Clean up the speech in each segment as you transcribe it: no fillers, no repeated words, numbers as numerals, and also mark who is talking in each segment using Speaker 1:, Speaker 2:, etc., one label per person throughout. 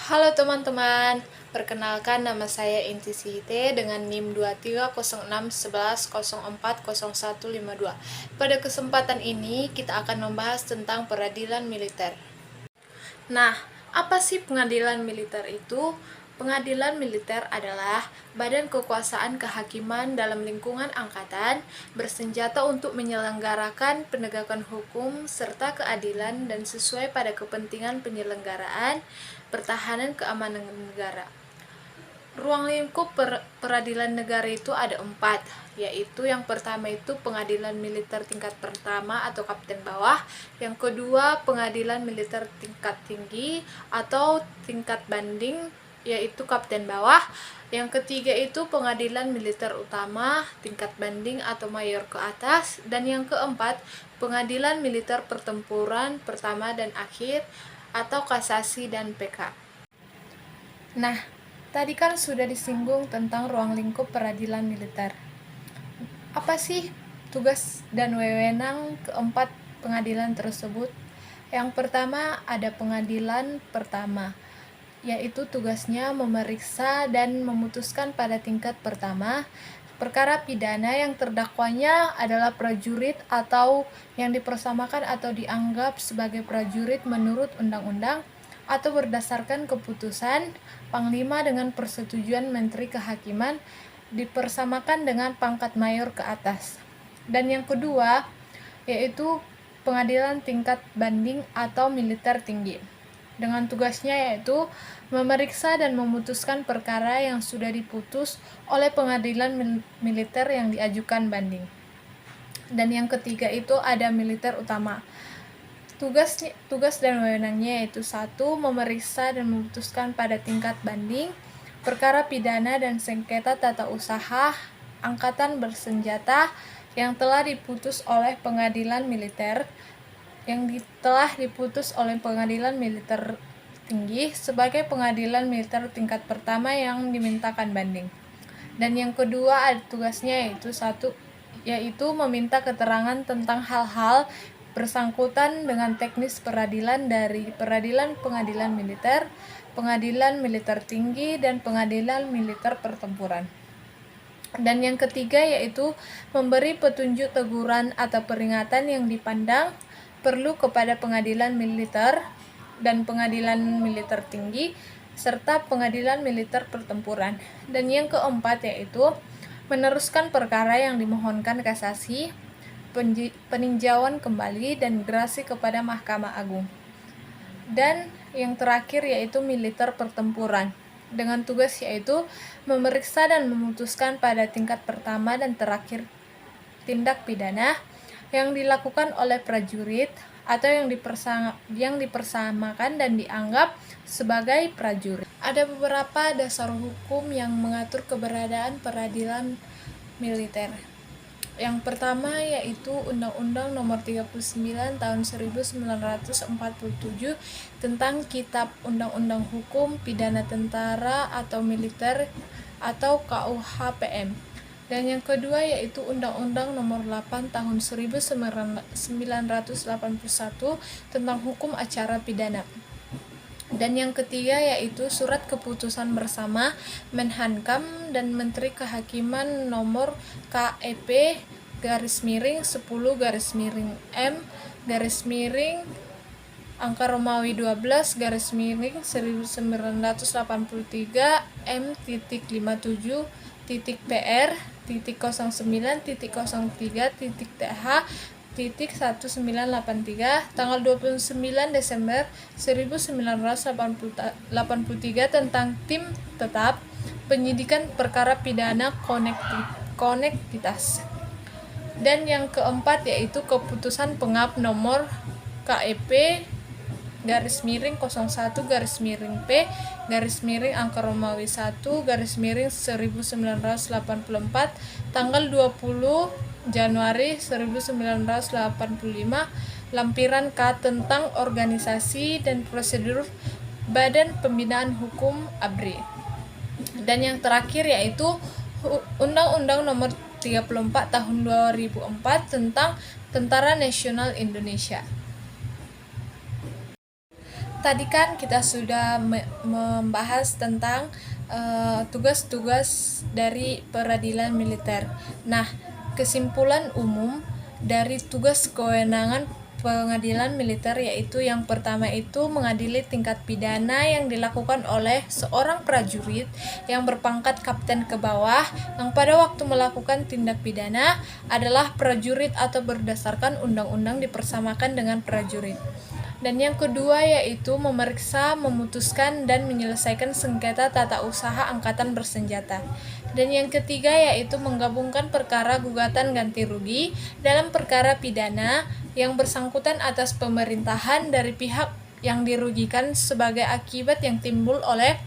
Speaker 1: Halo teman-teman, perkenalkan nama saya Inti Sihite dengan NIM 230611040152. Pada kesempatan ini kita akan membahas tentang peradilan militer. Nah, apa sih pengadilan militer itu? Pengadilan militer adalah badan kekuasaan kehakiman dalam lingkungan angkatan bersenjata untuk menyelenggarakan penegakan hukum serta keadilan dan sesuai pada kepentingan penyelenggaraan pertahanan keamanan negara. Ruang lingkup peradilan negara itu ada 4, yaitu yang pertama itu pengadilan militer tingkat pertama atau kapten bawah, yang kedua pengadilan militer tingkat tinggi atau tingkat banding yaitu kapten bawah, yang ketiga itu pengadilan militer utama tingkat banding atau mayor ke atas, dan yang keempat pengadilan militer pertempuran pertama dan akhir atau kasasi dan PK. Nah, tadi kan sudah disinggung tentang ruang lingkup peradilan militer. Apa sih tugas dan wewenang keempat pengadilan tersebut? Yang pertama ada pengadilan pertama, yaitu tugasnya memeriksa dan memutuskan pada tingkat pertama perkara pidana yang terdakwanya adalah prajurit atau yang dipersamakan atau dianggap sebagai prajurit menurut undang-undang atau berdasarkan keputusan Panglima dengan persetujuan Menteri Kehakiman dipersamakan dengan pangkat mayor ke atas. Dan yang kedua yaitu pengadilan tingkat banding atau militer tinggi, dengan tugasnya yaitu memeriksa dan memutuskan perkara yang sudah diputus oleh pengadilan militer yang diajukan banding. Dan yang ketiga itu ada militer utama. Tugas dan wewenangnya yaitu 1. Memeriksa dan memutuskan pada tingkat banding perkara pidana dan sengketa tata usaha angkatan bersenjata yang telah diputus oleh pengadilan militer tinggi sebagai pengadilan militer tingkat pertama yang dimintakan banding. Dan yang kedua ada tugasnya yaitu 1. Yaitu meminta keterangan tentang hal-hal bersangkutan dengan teknis peradilan dari pengadilan militer, pengadilan militer tinggi, dan pengadilan militer pertempuran. Dan yang ketiga yaitu memberi petunjuk teguran atau peringatan yang dipandang perlu kepada pengadilan militer dan pengadilan militer tinggi serta pengadilan militer pertempuran. Dan yang keempat yaitu meneruskan perkara yang dimohonkan kasasi, peninjauan kembali, dan gerasi kepada Mahkamah Agung. Dan yang terakhir yaitu militer pertempuran, dengan tugas yaitu memeriksa dan memutuskan pada tingkat pertama dan terakhir tindak pidana yang dilakukan oleh prajurit atau yang dipersamakan dan dianggap sebagai prajurit. Ada beberapa dasar hukum yang mengatur keberadaan peradilan militer. Yang pertama yaitu Undang-Undang Nomor 39 Tahun 1947 tentang Kitab Undang-Undang Hukum Pidana Tentara atau Militer atau KUHPM. Dan yang kedua yaitu Undang-Undang Nomor 8 Tahun 1981 tentang Hukum Acara Pidana. Dan yang ketiga yaitu Surat Keputusan Bersama Menhankam dan Menteri Kehakiman Nomor KEP /10/M angka Romawi 12 1983 M.57.PR .0.03.TH.1983 tanggal 29 Desember 1983 tentang tim tetap penyidikan perkara pidana konektivitas. Dan yang keempat yaitu keputusan pengap nomor KEP /01/P angka Romawi 1 1984 tanggal 20 Januari 1985 lampiran K tentang organisasi dan prosedur Badan Pembinaan Hukum ABRI. Dan yang terakhir yaitu Undang-Undang Nomor 34 Tahun 2004 tentang Tentara Nasional Indonesia. Tadi kan kita sudah membahas tentang tugas-tugas dari peradilan militer. Nah, kesimpulan umum dari tugas kewenangan pengadilan militer yaitu yang pertama itu mengadili tingkat pidana yang dilakukan oleh seorang prajurit yang berpangkat kapten ke bawah yang pada waktu melakukan tindak pidana adalah prajurit atau berdasarkan undang-undang dipersamakan dengan prajurit. Dan yang kedua yaitu memeriksa, memutuskan, dan menyelesaikan sengketa tata usaha angkatan bersenjata. Dan yang ketiga yaitu menggabungkan perkara gugatan ganti rugi dalam perkara pidana yang bersangkutan atas pemerintahan dari pihak yang dirugikan sebagai akibat yang timbul oleh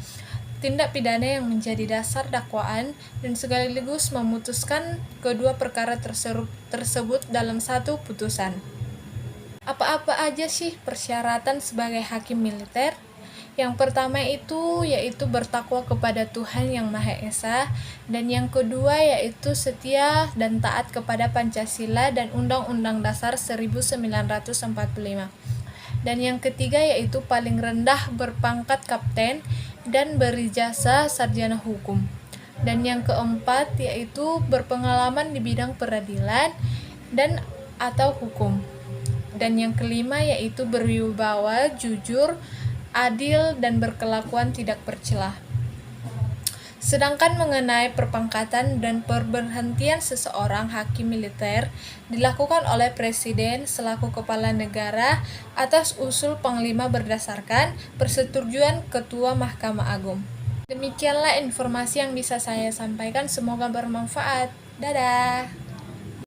Speaker 1: tindak pidana yang menjadi dasar dakwaan dan sekaligus memutuskan kedua perkara tersebut dalam satu putusan. Apa-apa aja sih persyaratan sebagai hakim militer? Yang pertama itu yaitu bertakwa kepada Tuhan Yang Maha Esa, dan yang kedua yaitu setia dan taat kepada Pancasila dan Undang-Undang Dasar 1945. Dan yang ketiga yaitu paling rendah berpangkat kapten dan berijazah sarjana hukum. Dan yang keempat yaitu berpengalaman di bidang peradilan dan atau hukum. Dan yang kelima yaitu berwibawa, jujur, adil, dan berkelakuan tidak bercelah. Sedangkan mengenai perpangkatan dan pemberhentian seseorang hakim militer dilakukan oleh Presiden selaku kepala negara atas usul Panglima berdasarkan persetujuan Ketua Mahkamah Agung. Demikianlah informasi yang bisa saya sampaikan, semoga bermanfaat. Dadah!